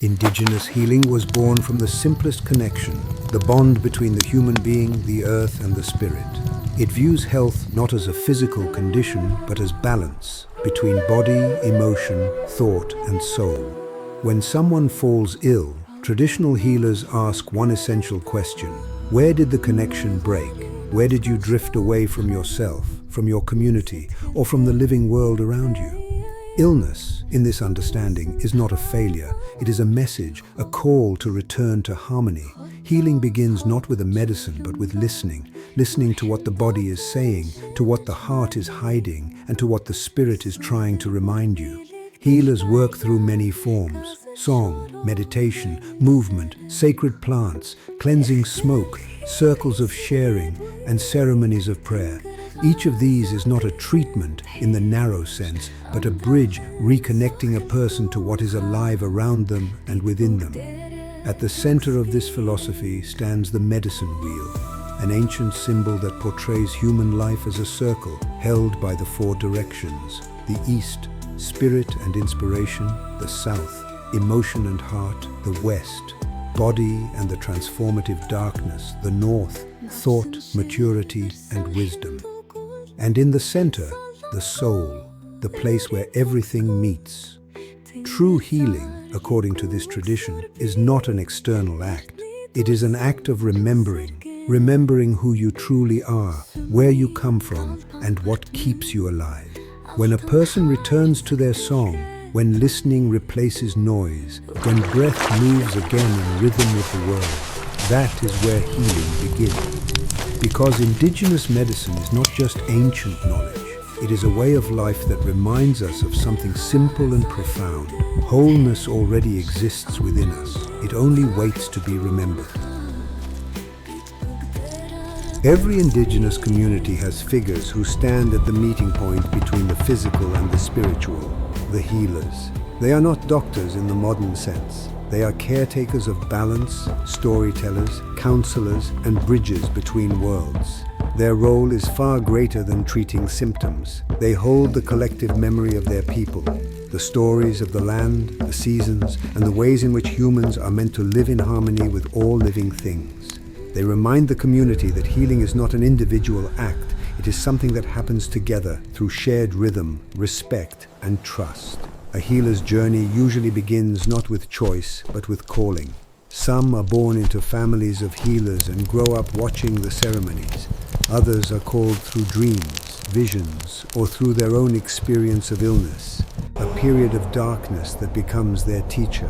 Indigenous healing was born from the simplest connection, the bond between the human being, the earth, and the spirit. It views health not as a physical condition, but as balance between body, emotion, thought, and soul. When someone falls ill, traditional healers ask one essential question: where did the connection break? Where did you drift away from yourself, from your community, or from the living world around you? Illness, in this understanding, is not a failure. It is a message, a call to return to harmony. Healing begins not with a medicine, but with listening to what the body is saying, to what the heart is hiding, and to what the spirit is trying to remind you. Healers work through many forms: song, meditation, movement, sacred plants, cleansing smoke, circles of sharing, and ceremonies of prayer. Each of these is not a treatment in the narrow sense, but a bridge reconnecting a person to what is alive around them and within them. At the center of this philosophy stands the medicine wheel, an ancient symbol that portrays human life as a circle held by the four directions: the east, spirit and inspiration; the south, emotion and heart; the west, body and the transformative darkness; the north, thought, maturity, and wisdom. And in the center, the soul, the place where everything meets. True healing, according to this tradition, is not an external act. It is an act of remembering who you truly are, where you come from, and what keeps you alive. When a person returns to their song, when listening replaces noise, when breath moves again in rhythm with the world, that is where healing begins. Because indigenous medicine is not just ancient knowledge, it is a way of life that reminds us of something simple and profound. Wholeness already exists within us. It only waits to be remembered. Every indigenous community has figures who stand at the meeting point between the physical and the spiritual, the healers. They are not doctors in the modern sense. They are caretakers of balance, storytellers, counselors, and bridges between worlds. Their role is far greater than treating symptoms. They hold the collective memory of their people, the stories of the land, the seasons, and the ways in which humans are meant to live in harmony with all living things. They remind the community that healing is not an individual act. It is something that happens together through shared rhythm, respect, and trust. A healer's journey usually begins not with choice, but with calling. Some are born into families of healers and grow up watching the ceremonies. Others are called through dreams, visions, or through their own experience of illness, a period of darkness that becomes their teacher.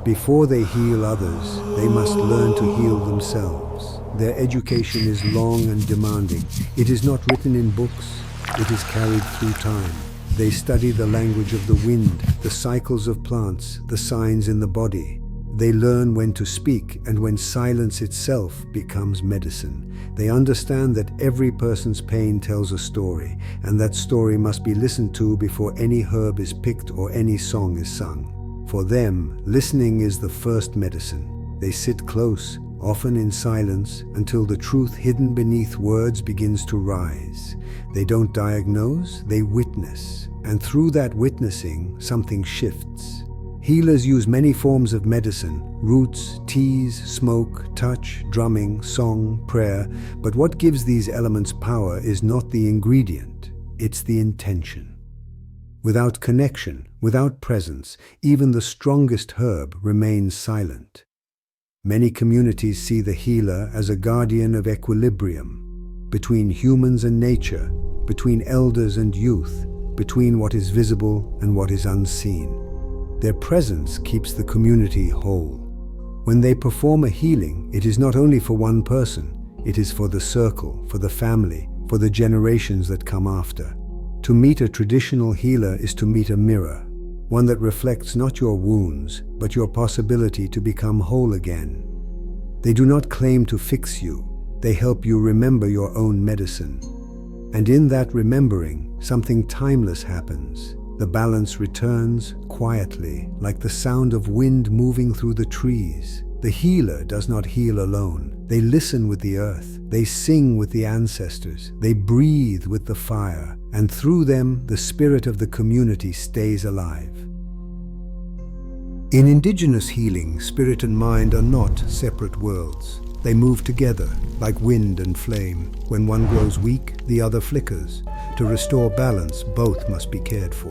Before they heal others, they must learn to heal themselves. Their education is long and demanding. It is not written in books, it is carried through time. They study the language of the wind, the cycles of plants, the signs in the body. They learn when to speak and when silence itself becomes medicine. They understand that every person's pain tells a story, and that story must be listened to before any herb is picked or any song is sung. For them, listening is the first medicine. They sit close, often in silence, until the truth hidden beneath words begins to rise. They don't diagnose, they witness. And through that witnessing, something shifts. Healers use many forms of medicine: roots, teas, smoke, touch, drumming, song, prayer. But what gives these elements power is not the ingredient, it's the intention. Without connection, without presence, even the strongest herb remains silent. Many communities see the healer as a guardian of equilibrium, between humans and nature, between elders and youth, between what is visible and what is unseen. Their presence keeps the community whole. When they perform a healing, it is not only for one person, it is for the circle, for the family, for the generations that come after. To meet a traditional healer is to meet a mirror, one that reflects not your wounds, but your possibility to become whole again. They do not claim to fix you, they help you remember your own medicine. And in that remembering, something timeless happens. The balance returns quietly, like the sound of wind moving through the trees. The healer does not heal alone. They listen with the earth. They sing with the ancestors. They breathe with the fire. And through them, the spirit of the community stays alive. In indigenous healing, spirit and mind are not separate worlds. They move together, like wind and flame. When one grows weak, the other flickers. To restore balance, both must be cared for.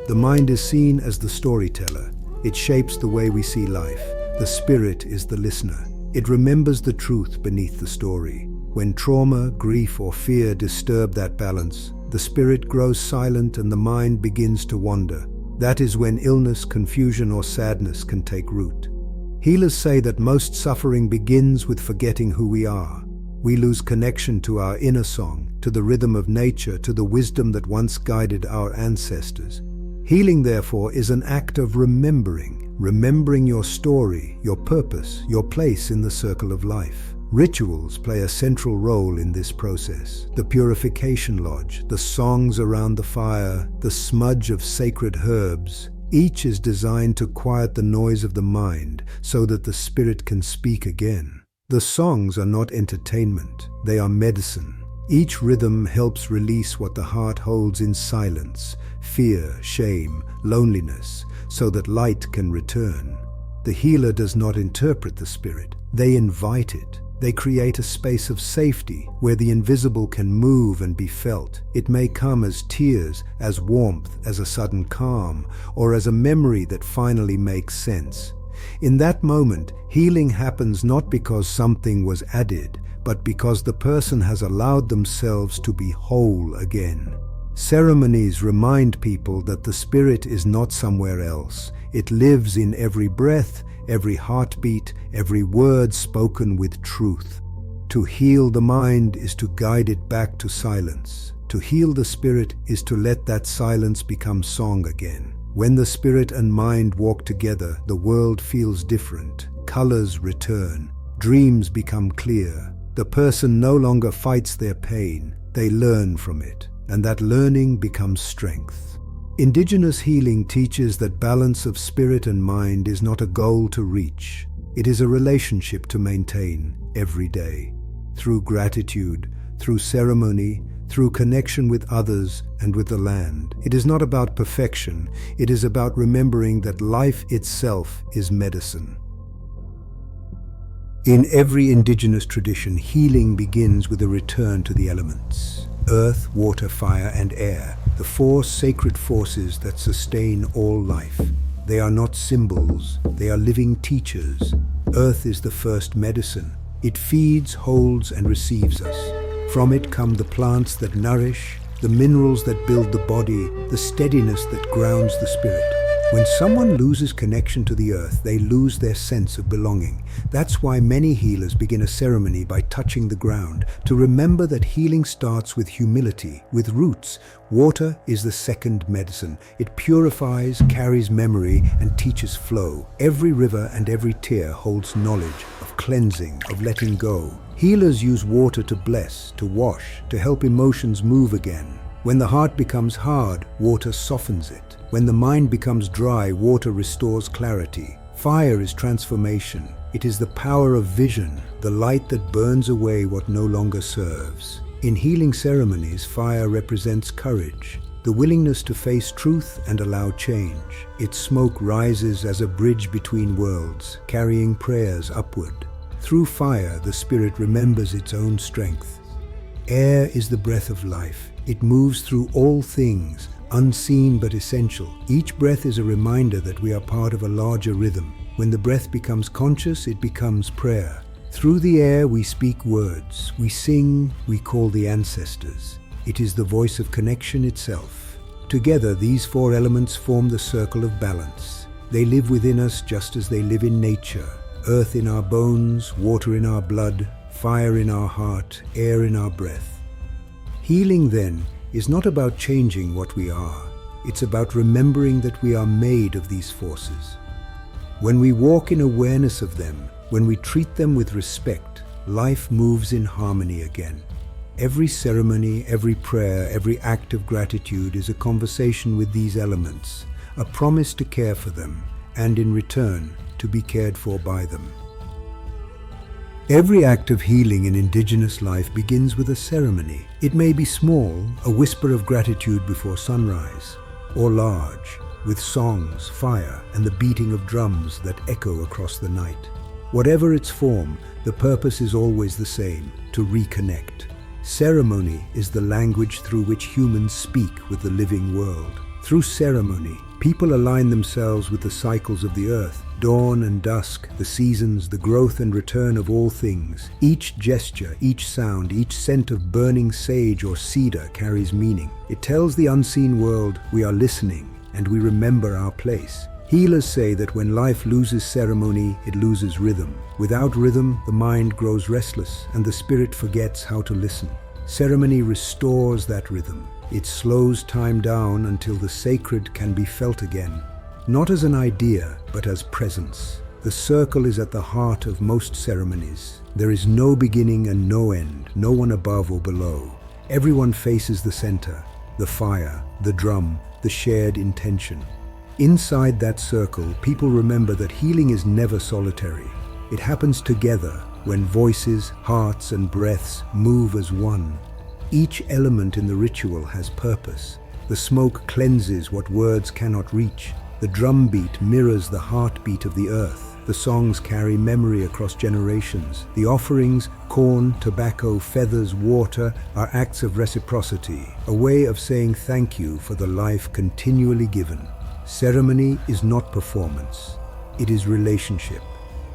The mind is seen as the storyteller. It shapes the way we see life. The spirit is the listener. It remembers the truth beneath the story. When trauma, grief, or fear disturb that balance, the spirit grows silent and the mind begins to wander. That is when illness, confusion, or sadness can take root. Healers say that most suffering begins with forgetting who we are. We lose connection to our inner song, to the rhythm of nature, to the wisdom that once guided our ancestors. Healing, therefore, is an act of remembering your story, your purpose, your place in the circle of life. Rituals play a central role in this process. The purification lodge, the songs around the fire, the smudge of sacred herbs, each is designed to quiet the noise of the mind so that the spirit can speak again. The songs are not entertainment, they are medicine. Each rhythm helps release what the heart holds in silence, fear, shame, loneliness, so that light can return. The healer does not interpret the spirit, they invite it. They create a space of safety where the invisible can move and be felt. It may come as tears, as warmth, as a sudden calm, or as a memory that finally makes sense. In that moment, healing happens not because something was added, but because the person has allowed themselves to be whole again. Ceremonies remind people that the spirit is not somewhere else. It lives in every breath, every heartbeat, every word spoken with truth. To heal the mind is to guide it back to silence. To heal the spirit is to let that silence become song again. When the spirit and mind walk together, the world feels different. Colors return. Dreams become clear. The person no longer fights their pain. They learn from it. And that learning becomes strength. Indigenous healing teaches that balance of spirit and mind is not a goal to reach. It is a relationship to maintain every day. Through gratitude, through ceremony, through connection with others and with the land. It is not about perfection. It is about remembering that life itself is medicine. In every indigenous tradition, healing begins with a return to the elements. Earth, water, fire, and air, the four sacred forces that sustain all life. They are not symbols, they are living teachers. Earth is the first medicine. It feeds, holds, and receives us. From it come the plants that nourish, the minerals that build the body, the steadiness that grounds the spirit. When someone loses connection to the earth, they lose their sense of belonging. That's why many healers begin a ceremony by touching the ground, to remember that healing starts with humility, with roots. Water is the second medicine. It purifies, carries memory, and teaches flow. Every river and every tear holds knowledge of cleansing, of letting go. Healers use water to bless, to wash, to help emotions move again. When the heart becomes hard, water softens it. When the mind becomes dry, water restores clarity. Fire is transformation. It is the power of vision, the light that burns away what no longer serves. In healing ceremonies, fire represents courage, the willingness to face truth and allow change. Its smoke rises as a bridge between worlds, carrying prayers upward. Through fire, the spirit remembers its own strength. Air is the breath of life. It moves through all things, unseen but essential. Each breath is a reminder that we are part of a larger rhythm. When the breath becomes conscious, it becomes prayer. Through the air, we speak words. We sing, we call the ancestors. It is the voice of connection itself. Together, these four elements form the circle of balance. They live within us just as they live in nature. Earth in our bones, water in our blood, fire in our heart, air in our breath. Healing, then, is not about changing what we are. It's about remembering that we are made of these forces. When we walk in awareness of them, when we treat them with respect, life moves in harmony again. Every ceremony, every prayer, every act of gratitude is a conversation with these elements, a promise to care for them, and in return, to be cared for by them. Every act of healing in indigenous life begins with a ceremony. It may be small, a whisper of gratitude before sunrise, or large, with songs, fire, and the beating of drums that echo across the night. Whatever its form, the purpose is always the same: to reconnect. Ceremony is the language through which humans speak with the living world. Through ceremony, people align themselves with the cycles of the earth, dawn and dusk, the seasons, the growth and return of all things. Each gesture, each sound, each scent of burning sage or cedar carries meaning. It tells the unseen world we are listening and we remember our place. Healers say that when life loses ceremony, it loses rhythm. Without rhythm, the mind grows restless and the spirit forgets how to listen. Ceremony restores that rhythm. It slows time down until the sacred can be felt again, not as an idea, but as presence. The circle is at the heart of most ceremonies. There is no beginning and no end, no one above or below. Everyone faces the center, the fire, the drum, the shared intention. Inside that circle, people remember that healing is never solitary. It happens together when voices, hearts, and breaths move as one. Each element in the ritual has purpose. The smoke cleanses what words cannot reach. The drum beat mirrors the heartbeat of the earth. The songs carry memory across generations. The offerings, corn, tobacco, feathers, water, are acts of reciprocity, a way of saying thank you for the life continually given. Ceremony is not performance. It is relationship.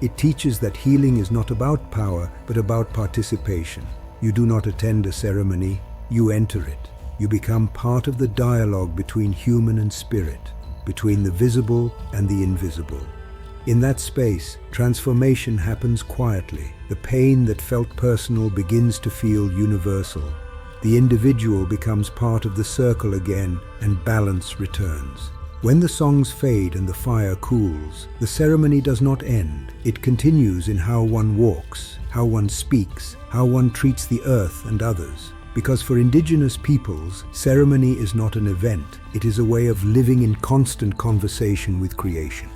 It teaches that healing is not about power, but about participation. You do not attend a ceremony, you enter it. You become part of the dialogue between human and spirit, between the visible and the invisible. In that space, transformation happens quietly. The pain that felt personal begins to feel universal. The individual becomes part of the circle again, and balance returns. When the songs fade and the fire cools, the ceremony does not end. It continues in how one walks, how one speaks, how one treats the earth and others. Because for Indigenous peoples, ceremony is not an event, it is a way of living in constant conversation with creation.